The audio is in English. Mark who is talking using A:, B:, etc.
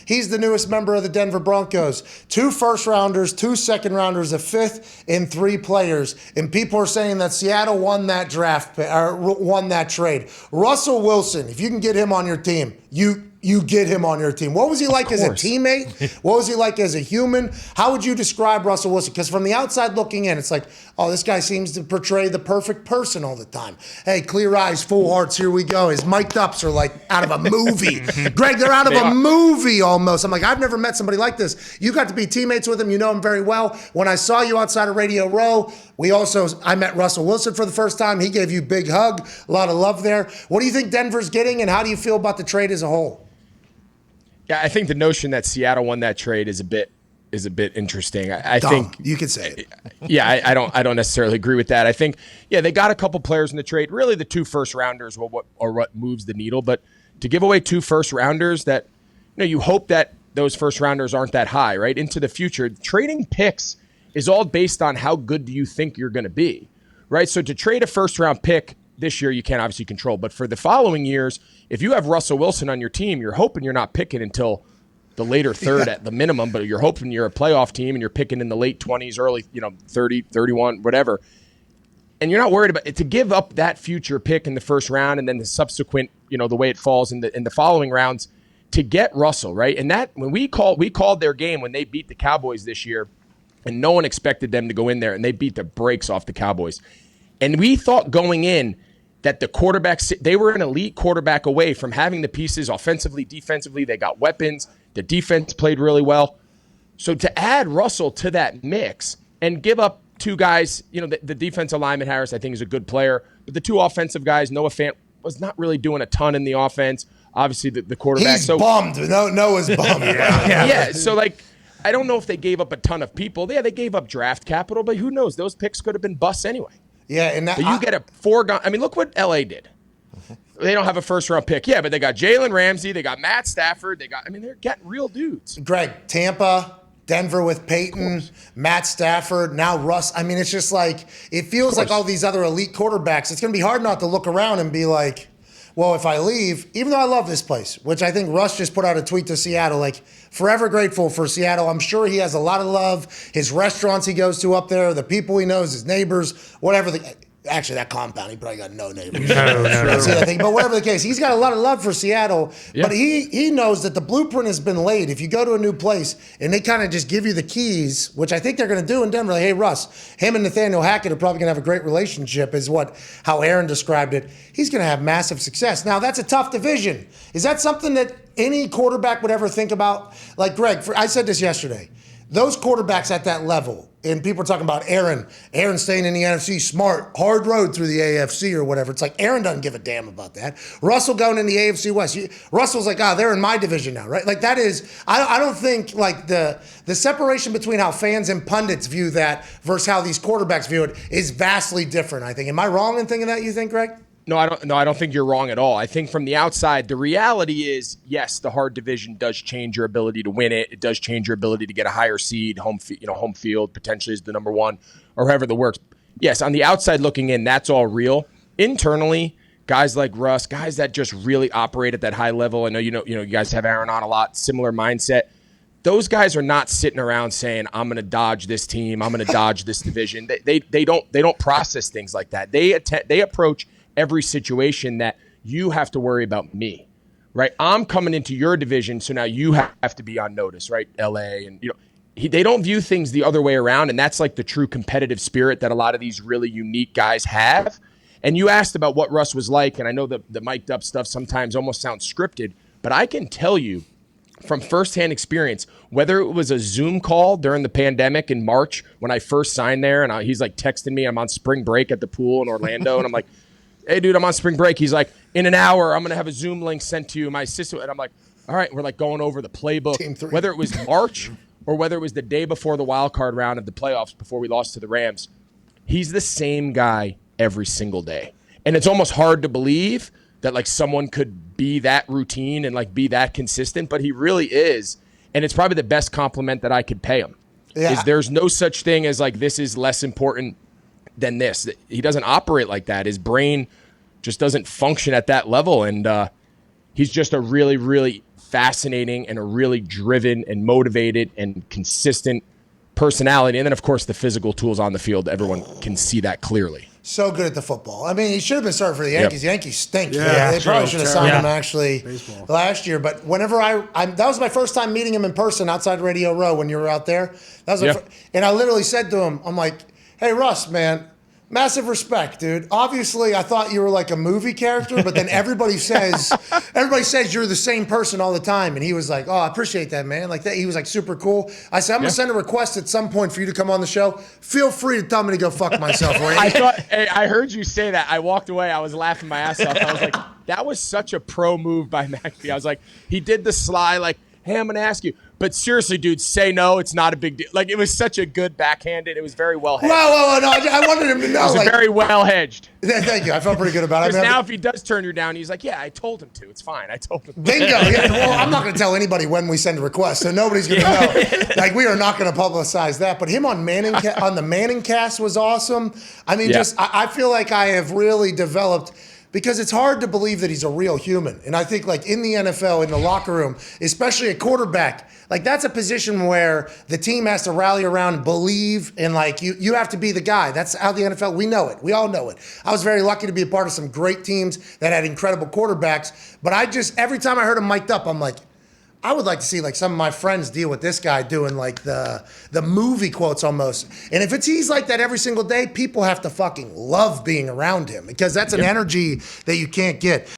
A: He's the newest member of the Denver Broncos. 2 first-rounders, 2 second-rounders, a 5th, and 3 players. And people are saying that Seattle won that draft, or won that trade. Russell Wilson, if you can get him on your team, you get him on your team. What was he like as a teammate? What was he like as a human? How would you describe Russell Wilson? Because from the outside looking in, it's like, oh, this guy seems to portray the perfect person all the time. Hey, clear eyes, full hearts, here we go. His mic'd ups are like out of a movie. Greg, they're out of a movie almost. I'm like, I've never met somebody like this. You got to be teammates with him. You know him very well. When I saw you outside of Radio Row, I met Russell Wilson for the first time. He gave you a big hug, a lot of love there. What do you think Denver's getting, and how do you feel about the trade as a whole?
B: Yeah, I think the notion that Seattle won that trade is a bit interesting. I think
A: you could say it.
B: Yeah, I don't necessarily agree with that. I think they got a couple players in the trade. Really, the 2 first rounders are what moves the needle. But to give away 2 first rounders, that you hope that those first rounders aren't that high, right? Into the future, trading picks is all based on how good do you think you're going to be, right? So to trade a first round pick this year, you can't obviously control. But for the following years, if you have Russell Wilson on your team, you're hoping you're not picking until the later third at the minimum, but you're hoping you're a playoff team and you're picking in the late 20s, early 30, 31, whatever. And you're not worried about it. To give up that future pick in the first round and then the subsequent, the way it falls in the following rounds to get Russell, right? And that when we called their game when they beat the Cowboys this year, and no one expected them to go in there, and they beat the brakes off the Cowboys. And we thought going in that the quarterbacks, they were an elite quarterback away from having the pieces offensively, defensively. They got weapons. The defense played really well. So to add Russell to that mix and give up 2 guys, the defensive lineman Harris, I think, is a good player. But the 2 offensive guys, Noah Fant was not really doing a ton in the offense. Obviously, the quarterback.
A: He's bummed. Noah's bummed.
B: Yeah. So, I don't know if they gave up a ton of people. Yeah, they gave up draft capital, but who knows? Those picks could have been busts anyway.
A: Yeah, and
B: but you get a foregone. I mean, look what LA did. They don't have a first-round pick. Yeah, but they got Jalen Ramsey. They got Matt Stafford. They're getting real dudes.
A: Greg, Tampa, Denver with Peyton, Matt Stafford, now Russ. I mean, it's just it feels like all these other elite quarterbacks. It's going to be hard not to look around and be like, well, if I leave, even though I love this place, which I think Russ just put out a tweet to Seattle, forever grateful for Seattle. I'm sure he has a lot of love. His restaurants he goes to up there, the people he knows, his neighbors, whatever. Actually, that compound, he probably got no neighbors. But whatever the case, he's got a lot of love for Seattle. Yeah. But he knows that the blueprint has been laid. If you go to a new place and they kind of just give you the keys, which I think they're going to do in Denver, hey, Russ, him and Nathaniel Hackett are probably going to have a great relationship, is how Aaron described it. He's going to have massive success. Now, that's a tough division. Is that something that any quarterback would ever think about? Greg, I said this yesterday. Those quarterbacks at that level, and people are talking about Aaron staying in the NFC, smart, hard road through the AFC or whatever. It's Aaron doesn't give a damn about that. Russell going in the AFC West. Russell's they're in my division now, right? That is, I don't think the separation between how fans and pundits view that versus how these quarterbacks view it is vastly different, I think. Am I wrong in thinking that, you think, Greg?
B: No, I don't think you're wrong at all. I think from the outside, the reality is, yes, the hard division does change your ability to win it. It does change your ability to get a higher seed, home field potentially is the number 1, or however that works. Yes, on the outside looking in, that's all real. Internally, guys like Russ, guys that just really operate at that high level. I know you guys have Aaron on a lot, similar mindset. Those guys are not sitting around saying, I'm going to dodge this team, I'm going to dodge this division. They don't process things like that. They approach every situation that you have to worry about me, right? I'm coming into your division, so now you have to be on notice, right? LA, and they don't view things the other way around, and that's the true competitive spirit that a lot of these really unique guys have. And you asked about what Russ was like, and I know the mic'd up stuff sometimes almost sounds scripted, but I can tell you from firsthand experience, whether it was a Zoom call during the pandemic in March when I first signed there, and he's texting me, I'm on spring break at the pool in Orlando, and I'm like, hey, dude, I'm on spring break. He's like, in an hour, I'm going to have a Zoom link sent to you. My assistant, and I'm like, all right, we're going over the playbook. Whether it was March or whether it was the day before the wild card round of the playoffs before we lost to the Rams, he's the same guy every single day. And it's almost hard to believe that someone could be that routine and be that consistent, but he really is. And it's probably the best compliment that I could pay him. Yeah. Is there's no such thing as this is less important than this. He doesn't operate like that. His brain just doesn't function at that level. And he's just a really, really fascinating and a really driven and motivated and consistent personality. And then, of course, the physical tools on the field. Everyone can see that clearly.
A: So good at the football. I mean, he should have been starting for the Yankees.
B: Yep.
A: Yankees stink.
C: Yeah,
A: They probably should have signed him actually
C: Baseball.
A: last year. But whenever that was my first time meeting him in person outside Radio Row when you were out there. That was and I literally said to him, I'm like, hey, Russ, man, massive respect, dude. Obviously, I thought you were like a movie character, but then everybody says you're the same person all the time. And he was like, oh, I appreciate that, man. Like that, he was like super cool. I said, I'm gonna send a request at some point for you to come on the show. Feel free to tell me to go fuck myself.
B: I heard you say that. I walked away. I was laughing my ass off. I was like, that was such a pro move by McAfee. I was like, he did the sly, like, hey, I'm gonna ask you. But seriously, dude, say no. It's not a big deal. Like, it was such a good backhanded. It was very well hedged.
A: Whoa, no. I wanted him to know.
B: It was very well hedged.
A: Thank you. I felt pretty good about it.
B: Because now if he does turn you down, he's like, yeah, I told him to. It's fine. I told him.
A: Bingo. Yeah, well, I'm not going to tell anybody when we send a request, so nobody's going to know. Like, we are not going to publicize that. But him on on the Manning cast was awesome. I mean, I feel like I have really developed. Because it's hard to believe that he's a real human. And I think, like, in the NFL, in the locker room, especially a quarterback, like, that's a position where the team has to rally around and believe, and, like, you have to be the guy. That's how the NFL, we know it. We all know it. I was very lucky to be a part of some great teams that had incredible quarterbacks. But every time I heard him mic'd up, I'm like, I would like to see like some of my friends deal with this guy doing like the movie quotes almost. And if he's like that every single day, people have to fucking love being around him because that's an energy that you can't get.